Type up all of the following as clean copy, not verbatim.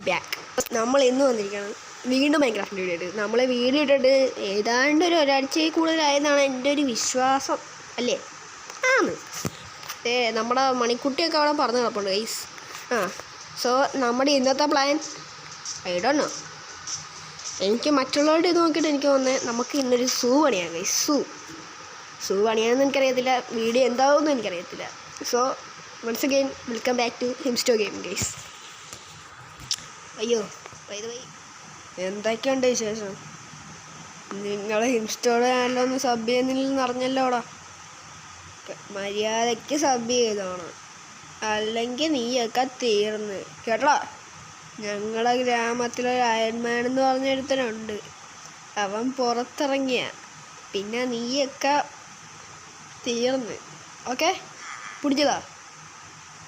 Back. നമ്മൾ ഇന്ന് വന്നിരിക്കണം വീണ്ടും മൈൻക്രാഫ്റ്റിൻ്റെ വീഡിയോ ഇട്ട്. നമ്മൾ വീഡിയോ ഇട്ടിട്ട് ഏതാണ്ട് ഒരാഴ്ചയിൽ കൂടുതലായെന്നാണ് എൻ്റെ ഒരു വിശ്വാസം, അല്ലേ? ആണ്. നമ്മുടെ മണിക്കുട്ടിയൊക്കെ അവിടെ പറഞ്ഞു കിടപ്പുണ്ട് ഗൈസ്. സോ നമ്മുടെ ഇന്നത്തെ പ്ലാൻ ഐ ഡോണ്ട് നോ. എനിക്ക് മറ്റുള്ളവരുടെ ഇത് നോക്കിയിട്ട് എനിക്ക് തോന്നുന്നത് നമുക്ക് ഇന്നൊരു സൂ പണിയാം ഗൈസ്. സൂ പണിയാണെന്ന് എനിക്കറിയത്തില്ല, വീഡിയോ എന്താവുമെന്ന് എനിക്കറിയത്തില്ല. So once again welcome back to ഹിംസ്റ്റോ ഗെയിം ഗൈസ്. അയ്യോ ബൈ ദ വൈ എന്തൊക്കെയുണ്ട് വിശേഷം? നിങ്ങൾ ഹിംസ്റ്റോയുടെ ചാനലൊന്ന് സബ് ചെയ്യുന്നില്ലെന്ന് അറിഞ്ഞല്ലോടാ. മര്യാദയ്ക്ക് സബ് ചെയ്തോണം, അല്ലെങ്കിൽ നീയൊക്കെ തീർന്ന് കേട്ടോ. ഞങ്ങളുടെ ഗ്രാമത്തിലൊരു അയൺമാൻ എന്ന് പറഞ്ഞൊരുത്തനുണ്ട്. അവൻ പുറത്തിറങ്ങിയ പിന്നെ നീയൊക്കെ തീർന്ന്. ഓക്കെ, പിടിച്ചതാ.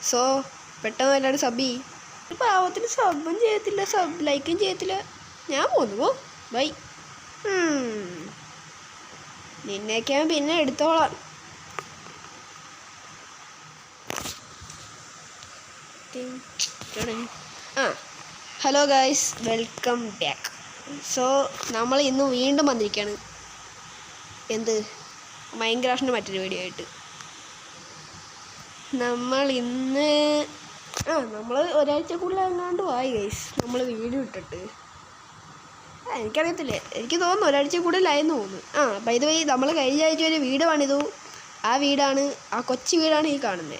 സോ പെട്ടെന്ന് എല്ലാവരും സബ് ചെയ്യും. പാവത്തിന് സബും ചെയ്യത്തില്ല, ലൈക്കും ചെയ്യത്തില്ല. ഞാൻ പോന്നു ബൈ. നിന്നേക്ക് ഞാൻ പിന്നെ എടുത്തോളാം. Hello guys, welcome back. So നമ്മൾ ഇന്ന് വീണ്ടും വന്നിരിക്കുകയാണ്. എന്ത്? മൈൻക്രാഫ്റ്റിൻ്റെ മറ്റൊരു വീഡിയോ ആയിട്ട്. നമ്മൾ ഇന്ന് നമ്മൾ ഒരാഴ്ച കൂടുതൽ എങ്ങാണ്ട് ആയി ഗൈസ് നമ്മൾ വീഡിയോ ഇട്ടിട്ട്. എനിക്കറിയത്തില്ലേ, എനിക്ക് തോന്നുന്നു ഒരാഴ്ച കൂടുതലായെന്ന് തോന്നുന്നു. ബൈ ദ വൈ നമ്മൾ കഴിഞ്ഞ ആഴ്ച ഒരു വീട് പണിതു. ആ വീടാണ്, ആ കൊച്ചു വീടാണ് ഈ കാണുന്നത്.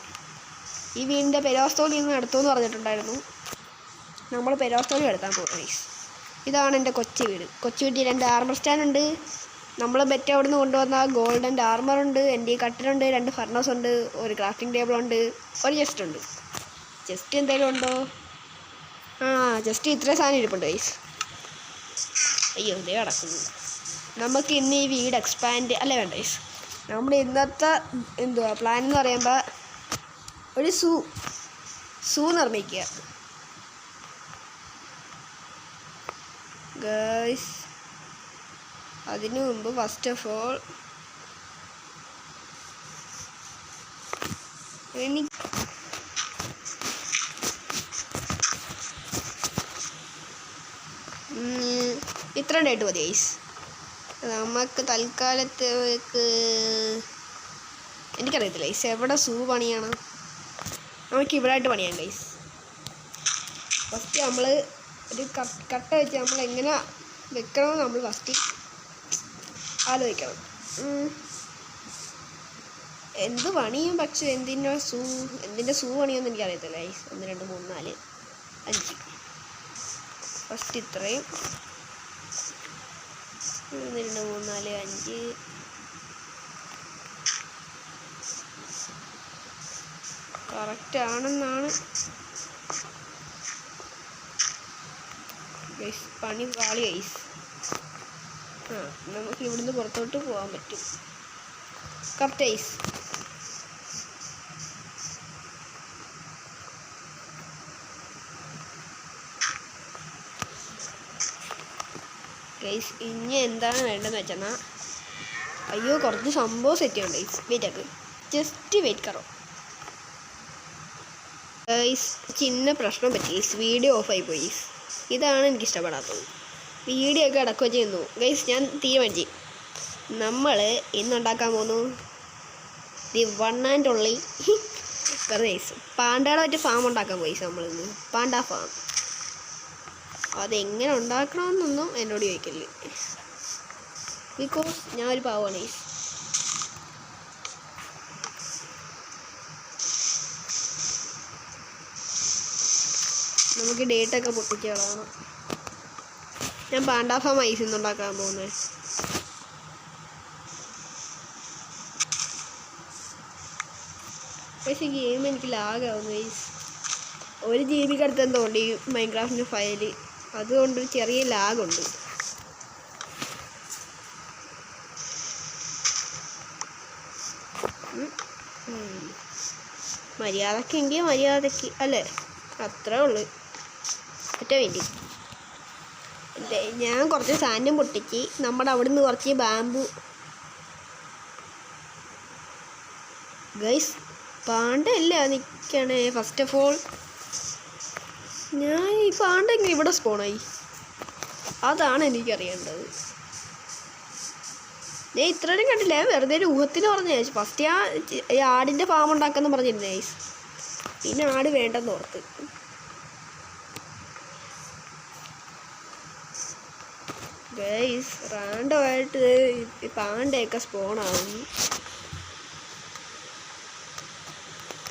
ഈ വീടിൻ്റെ പെരാസ്തോലി ഇന്ന് എടുത്തുമെന്ന് പറഞ്ഞിട്ടുണ്ടായിരുന്നു. നമ്മൾ പെരാസ്തോലി എടുത്താൽ പോകും ഗൈസ്. ഇതാണ് എൻ്റെ കൊച്ചു വീട്. കൊച്ചു വീട്ടിൽ 2 ആർമർ സ്റ്റാൻഡ് ഉണ്ട്. നമ്മൾ ബെറ്റ് അവിടെ നിന്ന് കൊണ്ടുവന്ന ഗോൾഡൻ ആർമറുണ്ട്, എൻ്റെ കട്ടിലുണ്ട്, 2 ഫർണസ് ഉണ്ട്, ഒരു ക്രാഫ്റ്റിംഗ് ടേബിളുണ്ട്, ഒരു ചെസ്റ്റ് ഉണ്ട്. ചെസ്റ്റ് എന്തെങ്കിലും ഉണ്ടോ? ജസ്റ്റ് ഇത്രയും സാധനം ഇരിപ്പുണ്ട് ഗൈസ്. അയ്യോ ഇതേ കിടക്കുന്നു. നമുക്ക് ഇന്ന് ഈ വീട് എക്സ്പാൻഡ് അല്ലേ വേണ്ട ഗൈസ്. നമ്മുടെ ഇന്നത്തെ എന്തുവാ പ്ലാൻ എന്ന് പറയുമ്പോൾ ഒരു സൂ നിർമ്മിക്കുക ഗൈസ്. അതിനു മുമ്പ് ഫസ്റ്റ് ഓഫ് ഓൾ ഇത്ര ഉണ്ടായിട്ട് മതി ഗൈസ്. നമുക്ക് തൽക്കാലത്തേക്ക് എനിക്കറിയത്തില്ല ഗൈസ് എവിടെ സൂ പണിയാണ്. നമുക്ക് ഇവിടെ ആയിട്ട് പണിയാം ഗൈസ്. ഫസ്റ്റ് നമ്മൾ ഒരു കട്ട വെച്ച് നമ്മൾ എങ്ങനെ വെക്കണമെന്ന് നമ്മൾ ഫസ്റ്റ് ആലോചിക്കണം. എന്ത് പണിയും, പക്ഷെ എന്തിൻ്റെ സൂ പണിയൊന്നും എനിക്കറിയത്തില്ല ഗൈസ്. 1 2 3 4 5. ഫസ്റ്റ് ഇത്രയും 1 2 3 4 5 കറക്റ്റ് ആണെന്നാണ് ഗൈസ്. പണി പാളി ഗൈസ്. നമുക്ക് ഇവിടുന്ന് പുറത്തോട്ട് പോകാൻ പറ്റും. Correct guys. ഗൈസ് ഇനി എന്താണ് വേണ്ടതെന്ന് വെച്ചാൽ അയ്യോ കുറച്ച് സംഭവം സെറ്റ് ചെയ്യണം ഗൈസ്. വെയിറ്റ് ആക്ക്, ജസ്റ്റ് വെയിറ്റ് കറോ ഗൈസ്. ചിന്ന പ്രശ്നം പറ്റി ഗൈസ്, വീഡിയോ ഓഫായി പോയി ഗൈസ്. ഇതാണ് എനിക്കിഷ്ടപ്പെടാത്തത്. വീഡിയോ ഒക്കെ അടക്കുകയും ചെയ്യുന്നു ഗൈസ്. ഞാൻ തീരുമാനിച്ചു നമ്മൾ ഇന്നുണ്ടാക്കാൻ പോകുന്നു the one and only guys പാണ്ടയുടെ മറ്റേ ഫാം ഉണ്ടാക്കാൻ പോയി നമ്മളിന്ന്. Panda farm. അതെങ്ങനെ ഉണ്ടാക്കണമെന്നൊന്നും എന്നോട് ചോദിക്കല്, ബിക്കോസ് ഞാൻ ഒരു പാവമാണ് ഗൈസ്. നമുക്ക് ഡേറ്റൊക്കെ പൊട്ടിച്ചതാണ്. ഞാൻ പാണ്ട ഫാം ഐസിൽ നിന്നുണ്ടാക്കാൻ പോകുന്നത്. പക്ഷേ ഗെയിം എനിക്ക് ലാഗാവുന്നു ഗൈസ്. 1 GB അടുത്ത് എന്തോണ്ട് ഈ മൈൻക്രാഫ്റ്റിൻ്റെ ഫയല്. അതുകൊണ്ട് ചെറിയ ലാഗുണ്ട്. മര്യാദക്കെങ്കിൽ മര്യാദക്ക് അല്ലേ, അത്രേ ഉള്ളു. ഒറ്റ വേണ്ടി ഞാൻ കുറച്ച് സാധനം പൊട്ടിച്ച് നമ്മുടെ അവിടെ നിന്ന് കുറച്ച് ബാമ്പു ഗൈസ്. പാണ്ടല്ല നിൽക്കണേ. ഫസ്റ്റ് ഓഫ് ഓൾ ഞാൻ ഈ പാണ്ടെങ്കിൽ ഇവിടെ സ്പോണായി, അതാണ് എനിക്കറിയേണ്ടത്. ഞാൻ ഇത്രയും കണ്ടില്ല, വെറുതെ ഒരു ഊഹത്തിന് പറഞ്ഞ. ഫസ്റ്റ് ഞാൻ ഈ ആടിൻ്റെ ഫാം ഉണ്ടാക്കാന്ന് പറഞ്ഞിരുന്നേ, പിന്നെ ആട് വേണ്ടെന്ന് ഓർത്ത്. ഗൈസ് റാൻഡമായിട്ട് പാണ്ടയൊക്കെ സ്പോണാവുന്നു.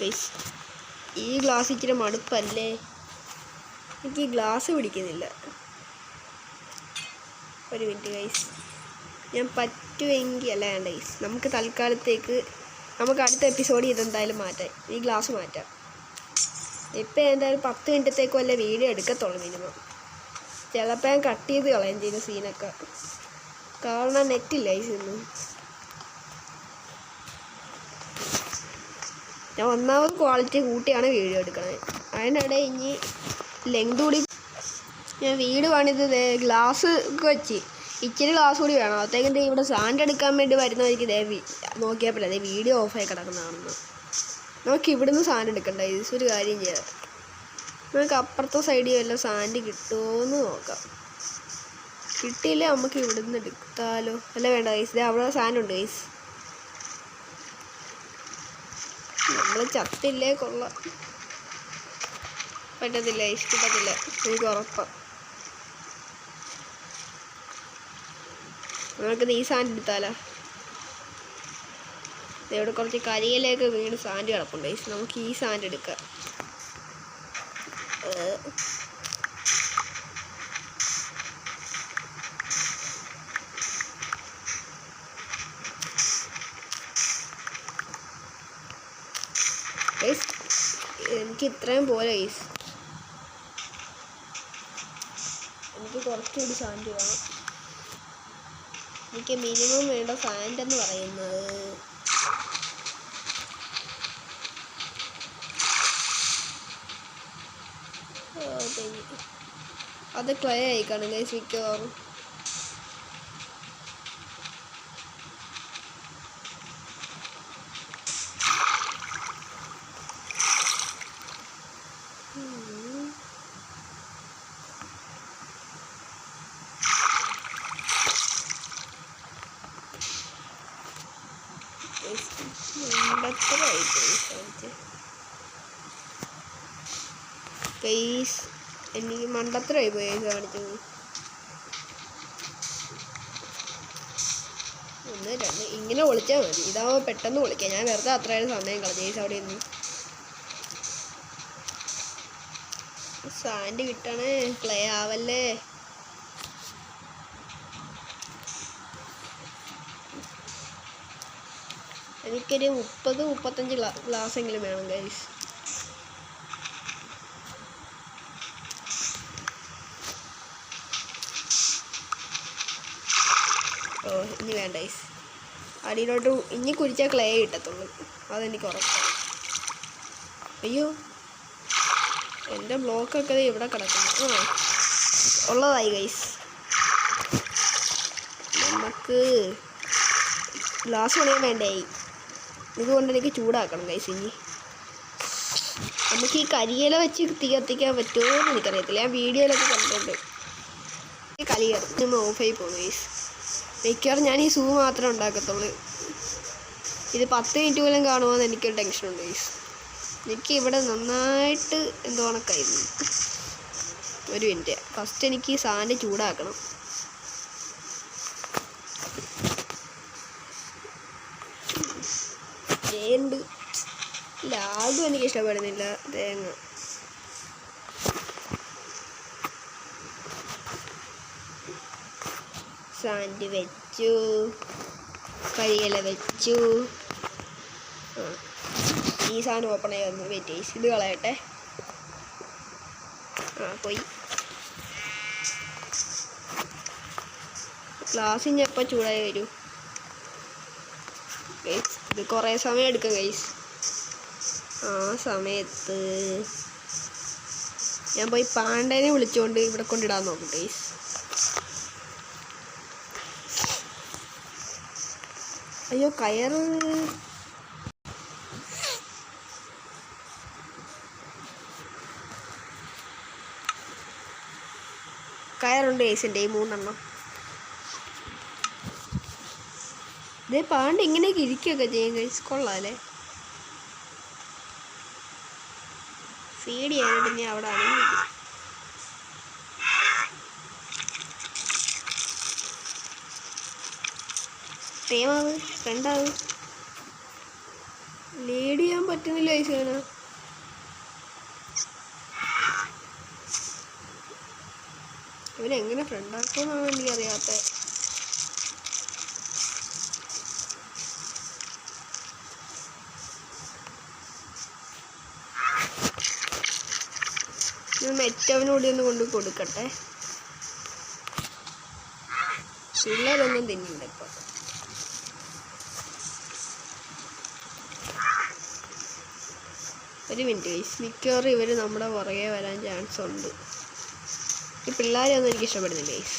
ഗൈസ് ഈ ഗ്ലാസ് ഇച്ചിരി മടുപ്പല്ലേ, എനിക്ക് ഈ ഗ്ലാസ് പിടിക്കുന്നില്ല. ഒരു മിനിറ്റ് ഗൈസ്, ഞാൻ പറ്റുമെങ്കിൽ അല്ല വേണ്ട ഗൈസ്, നമുക്ക് തൽക്കാലത്തേക്ക് നമുക്ക് അടുത്ത എപ്പിസോഡിൽ ഇതെന്തായാലും മാറ്റാം, ഈ ഗ്ലാസ് മാറ്റാം. ഇപ്പം എന്തായാലും 10 മിനിറ്റത്തേക്കും അല്ലേ വീഡിയോ എടുക്കത്തുള്ളൂ മിനിമം. ചിലപ്പോൾ ഞാൻ കട്ട് ചെയ്ത് കളയും ചെയ്യുന്ന സീനൊക്കെ, കാരണം നെറ്റില്ല ഗൈസ് ഇന്ന്. ഞാൻ ഒന്നാമത് ക്വാളിറ്റി കൂട്ടിയാണ് വീഡിയോ എടുക്കണത്, അതിനിടെ ഇനി ലെങ്ത് കൂടി. ഞാൻ വീട് പണിത് ഗ്ലാസ് ഒക്കെ വെച്ച് ഇച്ചിരി ഗ്ലാസ് കൂടി വേണം. അത്തേക്കിൻ്റെ ഇവിടെ സാൻഡ് എടുക്കാൻ വേണ്ടി വരുന്നവർക്ക് നോക്കിയപ്പോഴേ വീഡിയോ ഓഫായി കിടക്കുന്നതാണെന്ന്. നമുക്ക് ഇവിടുന്ന് സാൻഡ് എടുക്കണ്ട, ഇത് ഒരു കാര്യം ചെയ്യാം, നമുക്ക് അപ്പുറത്തെ സൈഡിൽ വല്ല സാൻഡ് കിട്ടുമോയെന്ന് നോക്കാം. കിട്ടിയില്ലേ നമുക്ക് ഇവിടുന്ന് എടുത്താലോ? അല്ല വേണ്ട ഗൈസ്, ഇത് അവിടെ സാൻഡ് ഉണ്ട് ഗൈസ്, നമ്മൾ ചത്തില്ലേ കൊള്ളാം. പറ്റത്തില്ല, ഇഷ്ടപ്പെട്ടില്ല, എനിക്ക് ഉറപ്പാണ്. നമുക്കിത് ഈ സാൻഡ് എടുത്താലോ? ഇവിടെ കുറച്ച് കരിയിലേക്ക് വീണ് സാൻഡ് കിടപ്പുണ്ട് ഗൈസ്, നമുക്ക് ഈ സാൻഡ് എടുക്കാം. ഗൈസ് എനിക്ക് ഇത്രയും പോലെ ഗൈസ്, എനിക്ക് കുറച്ചുകൂടി സാൻഡ് വേണം. എനിക്ക് മിനിമം വേണ്ട സാൻഡ് എന്ന് പറയുന്നത് അത് ക്ലേ ആയിക്കാണ് ഗൈസ് മിക്കവാറും. ഗൈസ് എനിക്ക് മണ്ടത്തരമായി പോയി കാണിച്ചത്. 1 2 ഇങ്ങനെ വിളിച്ചാൽ മതി, ഇതാവുമ്പോൾ പെട്ടെന്ന് വിളിക്കാം. ഞാൻ വെറുതെ അത്രയും സമയം കളഞ്ഞു ഗൈസ് അവിടെ നിന്ന്. സാൻഡ് കിട്ടണേ, ക്ലേ ആവല്ലേ. എനിക്കൊരു 30-35 ഗ്ലാസ്സെങ്കിലും വേണം ഗൈസ്. ഓ ഇനി വേണ്ട ഗൈസ്, അടിയിലോട്ട് ഇനി കുഴിച്ചാൽ ക്ലേ കിട്ടത്തുള്ളൂ, അതെനിക്ക് ഉറപ്പാണ്. അയ്യോ എൻ്റെ ബ്ലോക്കൊക്കെ ഇവിടെ കിടക്കുന്നു. ഉള്ളതായി ഗൈസ്. നമുക്ക് ഗ്ലാസ് പണിയാൻ വേണ്ടായി, ഇതുകൊണ്ട് എനിക്ക് ചൂടാക്കണം ഗൈസ്. ഇനി നമുക്ക് ഈ കരിയില വെച്ച് തീ കത്തിക്കാൻ പറ്റുമോ എന്ന് എനിക്കറിയത്തില്ല, ഞാൻ വീഡിയോയിലൊക്കെ കണ്ടിട്ടുണ്ട്. ഈ കലി കത്തി ഓഫായി പോകും ഗൈസ്. മിക്കവാറും ഞാൻ ഈ സൂ മാത്രമേ ഉണ്ടാക്കത്തുള്ളൂ. ഇത് 10 മിനിറ്റ് പോലും കാണുമോയെന്ന് എനിക്കൊരു ടെൻഷനുണ്ട് ഗൈസ്. എനിക്ക് ഇവിടെ നന്നായിട്ട് എന്തോ കണക്കായിരുന്നു. ഒരു മിനിറ്റ്, ഫസ്റ്റ് എനിക്ക് ഈ സാൻഡ് ചൂടാക്കണം. ഉണ്ട് ലാഗും എനിക്ക് ഇഷ്ടപ്പെടുന്നില്ല. തേങ്ങ സാൻഡ് വെച്ചു, കരിയില വെച്ചു. ഈ സാധനം ഓപ്പൺ ആയി വന്നു. വെയിറ്റ് ചെയ്ത് ഇത് കളയട്ടെ. പോയി. ഗ്ലാസ് ഇനി എപ്പോൾ ചൂടായി വരൂ ഗൈസ്? ഇത് കുറേ സമയം എടുക്കും ഗൈസ്. ആ സമയത്ത് ഞാൻ പോയി പാണ്ടേനെ വിളിച്ചുകൊണ്ട് ഇവിടെ കൊണ്ടിടാൻ നോക്കും ഗൈസ്. അയ്യോ കയറ്. കയറുണ്ട് ഗൈസിൻ്റെ ഈ 3 ഇതേ പാണ്ട് ഇങ്ങനെയൊക്കെ ഇരിക്കുകയൊക്കെ ചെയ്യും ഗൈസ്. കൊള്ളാല്ലേ. ഫീഡ് ചെയ്യാനായിട്ട് ഇനി അവിടെ ആണെങ്കിൽ ടീമാവ് ഫ്രണ്ടാവ് ലീഡ് ചെയ്യാൻ പറ്റുന്നില്ല ഗൈസ്. ഇവരെങ്ങനെ ഫ്രണ്ടാക്കുമെന്നാണ് എനിക്കറിയാത്തത്. മെറ്റവനോട് ഒന്ന് കൊണ്ട് കൊടുക്കട്ടെ. പിള്ളേരൊന്നും തിന്നില്ല ഇപ്പൊ. ഒരു മിനിറ്റ് ഗൈസ്, മിക്കവാറും ഇവർ നമ്മുടെ പുറകെ വരാൻ ചാൻസ് ഉണ്ട്. ഈ പിള്ളേരെയൊന്നും എനിക്ക് ഇഷ്ടപ്പെടുന്നില്ല ഗൈസ്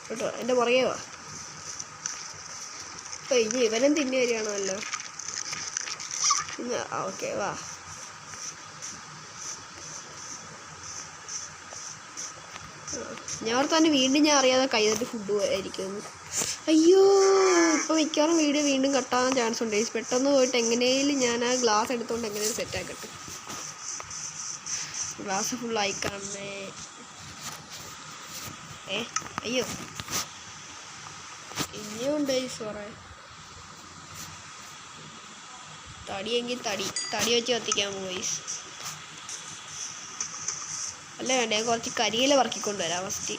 കേട്ടോ. എൻ്റെ പുറകെ വാ. അപ്പോൾ ഇനി ഇവനും തിന്നി വരികയാണല്ലോ. ഓക്കെ വാ. ഞാൻ തന്നെ വീണ്ടും ഞാൻ അറിയാതെ കൈതട്ടി ഫുഡ് ആയിരിക്കും. അയ്യോ, ഇപ്പോൾ മിക്കവാറും വീഡിയോ വീണ്ടും കട്ടാൻ ചാൻസ് ഉണ്ട്. പെട്ടെന്ന് പോയിട്ട് എങ്ങനെയും ഞാൻ ആ ഗ്ലാസ് എടുത്തുകൊണ്ട് എങ്ങനെയും സെറ്റാക്കട്ടെ. ഗ്ലാസ് ഫുള്ളായി കാണണേ. അയ്യോ ഇനിയും ഉണ്ട് കുറേ. തടിയെങ്കിൽ തടി വെച്ച് കത്തിക്കാൻ പോയി. അല്ല വേണ്ടേ, കുറച്ച് കരിയില പറക്കിക്കൊണ്ട് വരാം ഫസ്റ്റ്.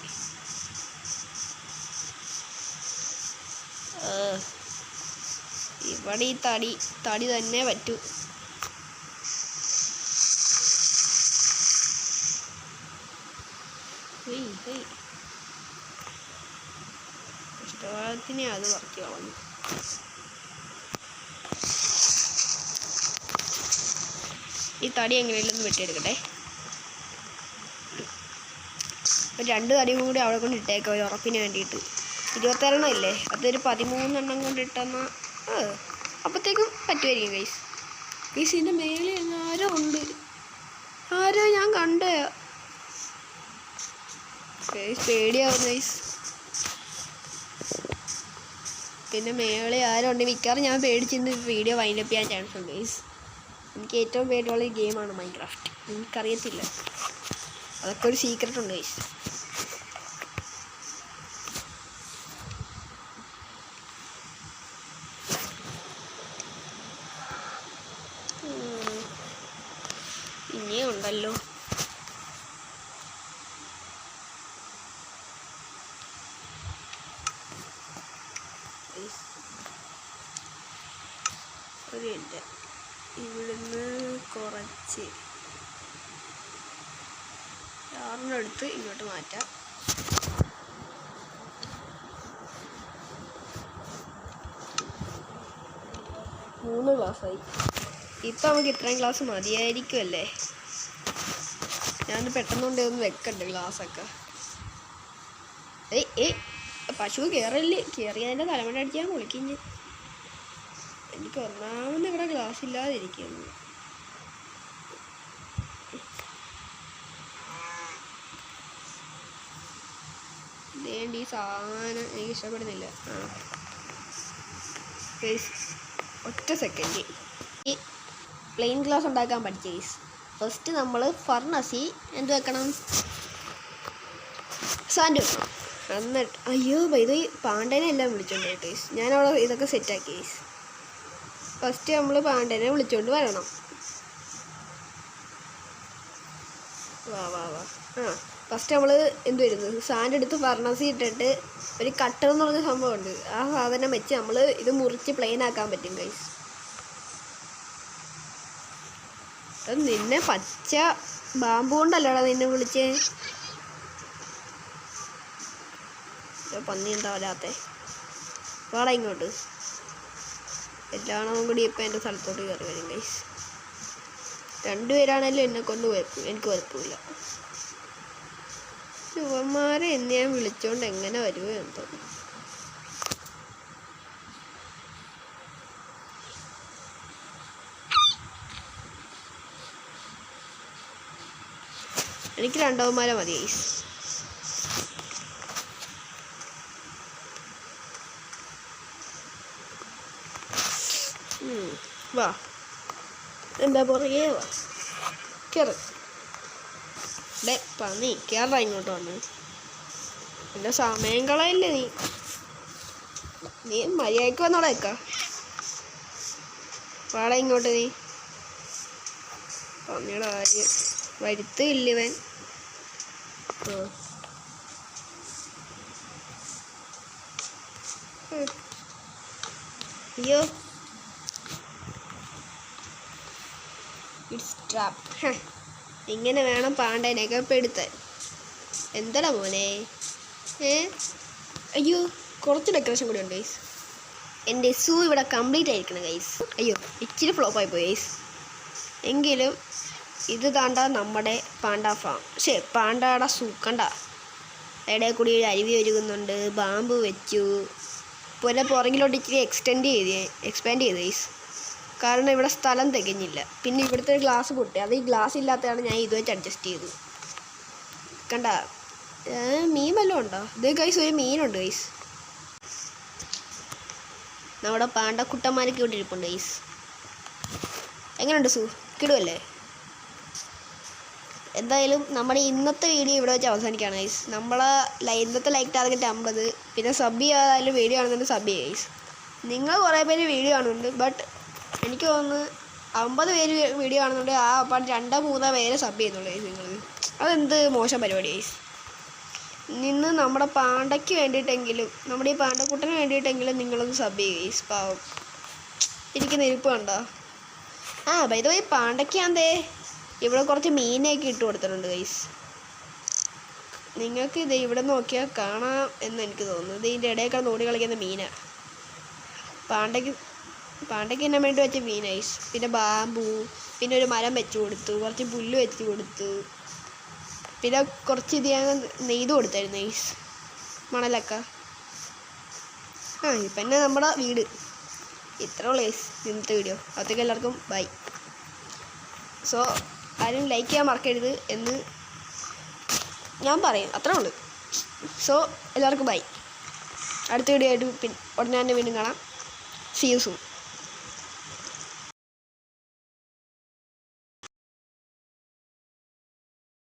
ഇവിടെ ഈ തടി തന്നെ പറ്റൂ. ഇഷ്ടവാദത്തിനെ അത് പറക്കി കളഞ്ഞു. ഈ തടി എങ്ങനെയെങ്കിലും ഒന്ന് വെട്ടിയെടുക്കട്ടെ. 2 തടിയും കൂടി അവിടെ കൊണ്ട് ഇട്ടേക്കാം ഒരു ഉറപ്പിന് വേണ്ടിയിട്ട്. 26 ഇല്ലേ, അതൊരു 13 കൊണ്ട് ഇട്ടെന്നാൽ അപ്പോഴത്തേക്കും പറ്റുമായിരിക്കും ഗൈസ്. ഗൈസ് ഇതിൻ്റെ മേലെ ആരോ ഉണ്ട്. ആരോ ഞാൻ കണ്ട ഗൈസ്. പേടിയാവും ഗൈസ്. പിന്നെ മേളെ ആരോ ഉണ്ട്. മിക്കവാറും ഞാൻ പേടിച്ചിന്ന് വീഡിയോ വൈൻഡപ്പ് ചെയ്യാൻ ചാൻസ് ഉണ്ട് ഗൈസ്. എനിക്ക് ഏറ്റവും പേടിയുള്ള ഈ ഗെയിമാണ് മൈൻക്രാഫ്റ്റ്. എനിക്കറിയത്തില്ല, അതൊക്കെ ഒരു സീക്രട്ട് ഉണ്ട് ഗൈസ്. ഇനിയും ഉണ്ടല്ലോ. ഒരു മിനിറ്റ്, ഇവിടുന്ന് കുറച്ച് ാറിനടുത്ത് ഇങ്ങോട്ട് മാറ്റാം. മൂന്ന് ഗ്ലാസ്സായി. ഇപ്പം നമുക്ക് ഇത്രയും ഗ്ലാസ് മതിയായിരിക്കുമല്ലേ. ഞാൻ പെട്ടെന്നുകൊണ്ട് ഒന്ന് വെക്കണ്ടേ ഗ്ലാസ്സൊക്കെ. പശു കയറിയതിൻ്റെ തലമുറ അടിച്ചാൽ കുളിക്കിഞ്ഞ്. എനിക്ക് ഒന്നാമത് ഇവിടെ ഗ്ലാസ് ഇല്ലാതിരിക്കുന്നു. വേണ്ടി ഈ സാധനം എനിക്ക് ഇഷ്ടപ്പെടുന്നില്ല. ഒറ്റ സെക്കൻഡ്. ഈ പ്ലെയിൻ ഗ്ലാസ് ഉണ്ടാക്കാൻ പഠിച്ച ഗൈസ്. ഫസ്റ്റ് നമ്മൾ ഫർണസിൽ എന്ത് വെക്കണം? സാൻഡ് വെക്കണം. എന്നിട്ട് അയ്യോ ഇത് പാണ്ഡേനെ എല്ലാം വിളിച്ചോണ്ട് ഗൈസ്. ഞാനവിടെ ഇതൊക്കെ സെറ്റാക്കി ഗൈസ്. ഫസ്റ്റ് നമ്മൾ പാണ്ഡേനെ വിളിച്ചോണ്ട് വരണം. വാ ഫസ്റ്റ് നമ്മൾ എന്ത് വരുന്നത്, സാൻഡ് എടുത്ത് ഫർണസിൽ ഇട്ടിട്ട് ഒരു കട്ടർ എന്ന് പറഞ്ഞ സംഭവമുണ്ട്. ആ സാധനം വെച്ച് നമ്മൾ ഇത് മുറിച്ച് പ്ലെയിൻ ആക്കാൻ പറ്റും ഗൈസ്. അത് നിന്നെ പച്ച ബാമ്പു കൊണ്ടല്ലടാ നിന്നെ വിളിച്ചേ. പന്നി എന്താ വരാത്തെ? വാടാ ഇങ്ങോട്ട്. എല്ലാണവും കൂടി ഇപ്പം എൻ്റെ സ്ഥലത്തോട്ട് കയറി വരും ഗൈസ്. 2 പേരാണേലും എന്നെ കൊണ്ട് എനിക്ക് കുഴപ്പമില്ല. യുവന്മാരെ എന്ന് ഞാൻ വിളിച്ചോണ്ട് എങ്ങനെ വരുമോ എന്തോ. എനിക്ക് രണ്ടവന്മാരെ മതി ഗൈസ്. വാ, എന്താ പുറകെ വാ, കയറ്. ഡേ പന്നി, കയറാ ഇങ്ങോട്ട് വന്ന്. എൻ്റെ സമയം കളയല്ലേ നീ മര്യാദയ്ക്ക് വന്നോളേക്കാ. വാടാ ഇങ്ങോട്ട് നീ. പന്നിയുടെ കാര്യം വരുത്തില്ലവൻ. അയ്യോ, ഇറ്റ്സ് ട്രാപ്പ്. ഇങ്ങനെ വേണം പാണ്ടേനെയൊക്കെ പെടുത്താൻ. എന്താടാ മോനെ? അയ്യോ, കുറച്ച് ഡെക്കറേഷൻ കൂടി ഉണ്ട് ഗൈസ്. എൻ്റെ സൂ ഇവിടെ കംപ്ലീറ്റ് ആയിരിക്കണം ഗൈസ്. അയ്യോ, ഇച്ചിരി ഫ്ലോപ്പായി പോയി ഗൈസ്. എങ്കിലും ഇത് താണ്ട നമ്മുടെ പാണ്ട ഫാം. പാണ്ടയുടെ സൂ കണ്ട. ഇടയിൽ കൂടി ഒരു അരുവി ഒഴുകുന്നുണ്ട്. ബാമ്പ് വെച്ചു. പോലെ പുറകിലോട്ട് ഇച്ചിരി എക്സ്പാൻഡ് ചെയ്ത് ഗൈസ്. കാരണം ഇവിടെ സ്ഥലം തികഞ്ഞില്ല. പിന്നെ ഇവിടുത്തെ ഗ്ലാസ് പൊട്ടി. അത് ഈ ഗ്ലാസ് ഇല്ലാത്തതാണ് ഞാൻ ഇത് വെച്ച് അഡ്ജസ്റ്റ് ചെയ്തു. കണ്ട, മീൻ വല്ലതും ഉണ്ടോ? ഇത് ഗൈസ് ഒരു മീനുണ്ട് ഗൈസ്. നമ്മുടെ പാണ്ടക്കുട്ടന്മാരൊക്കെ ഇവിടെ ഇരിപ്പുണ്ട് ഗൈസ്. എങ്ങനെയുണ്ട് സൂ? കിടുവല്ലേ? എന്തായാലും നമ്മുടെ ഇന്നത്തെ വീഡിയോ ഇവിടെ വെച്ച് അവസാനിക്കുകയാണ് ഗൈസ്. ഇന്നത്തെ ലൈക്ക് ടാർഗറ്റ് 50. പിന്നെ സബ് ചെയ്യാതായാലും വീഡിയോ കാണുന്നുണ്ട്, സബ് ചെയ്യുക ഗൈസ്. നിങ്ങൾ കുറേ പേര് വീഡിയോ കാണുന്നുണ്ട്. ബട്ട് എനിക്ക് തോന്നുന്നു 50 പേര് വീഡിയോ കാണുന്നുണ്ട്. ആ അപ്പം 2-3 പേരെ സബ് ചെയ്യുന്നുള്ളൂ ഗൈസ്. നിങ്ങൾ അതെന്ത് മോശം പരിപാടി ഗൈസ്. നിന്ന് നമ്മുടെ പാണ്ടയ്ക്ക് വേണ്ടിയിട്ടെങ്കിലും, നമ്മുടെ ഈ പാണ്ടക്കുട്ടന് വേണ്ടിയിട്ടെങ്കിലും നിങ്ങളൊന്ന് സബ് ചെയ്യുക ഗൈസ്. പാവം ഇരിക്കുന്ന ഇരിപ്പ് കണ്ടോ? ബൈ ദ വേ പാണ്ടയ്ക്കാന്തേ ഇവിടെ കുറച്ച് മീനൊക്കെ ഇട്ട് കൊടുത്തിട്ടുണ്ട് ഗൈസ്. നിങ്ങൾക്ക് ഇത് ഇവിടെ നോക്കിയാൽ കാണാം എന്ന് എനിക്ക് തോന്നുന്നു. ഇതിൻ്റെ ഇടയൊക്കെ ഓടി കളിക്കുന്ന മീനാണ്. പാണ്ടയ്ക്ക് തന്നെ വേണ്ടി വെച്ച മീൻ ഗൈസ്. പിന്നെ ബാമ്പു, പിന്നെ ഒരു മരം വെച്ച് കൊടുത്തു, കുറച്ച് പുല്ല് വെച്ച് കൊടുത്തു, പിന്നെ കുറച്ച് ഇത് ഞാൻ നെയ്ത് കൊടുത്തായിരുന്നു ഗൈസ്, മണലൊക്കെ. ഇപ്പം തന്നെ നമ്മുടെ വീട്. ഇത്ര ഉള്ളൂ ഗൈസ് ഇന്നത്തെ വീഡിയോ. അതൊക്കെ എല്ലാവർക്കും ബൈ. സോ ആരും ലൈക്ക് ചെയ്യാൻ മറക്കരുത് എന്ന് ഞാൻ പറയും. അത്രേ ഉള്ളൂ. സോ എല്ലാവർക്കും ബൈ. അടുത്ത വീഡിയോ ആയിട്ട് ഉടനെ തന്നെ വീണ്ടും കാണാം. See you soon.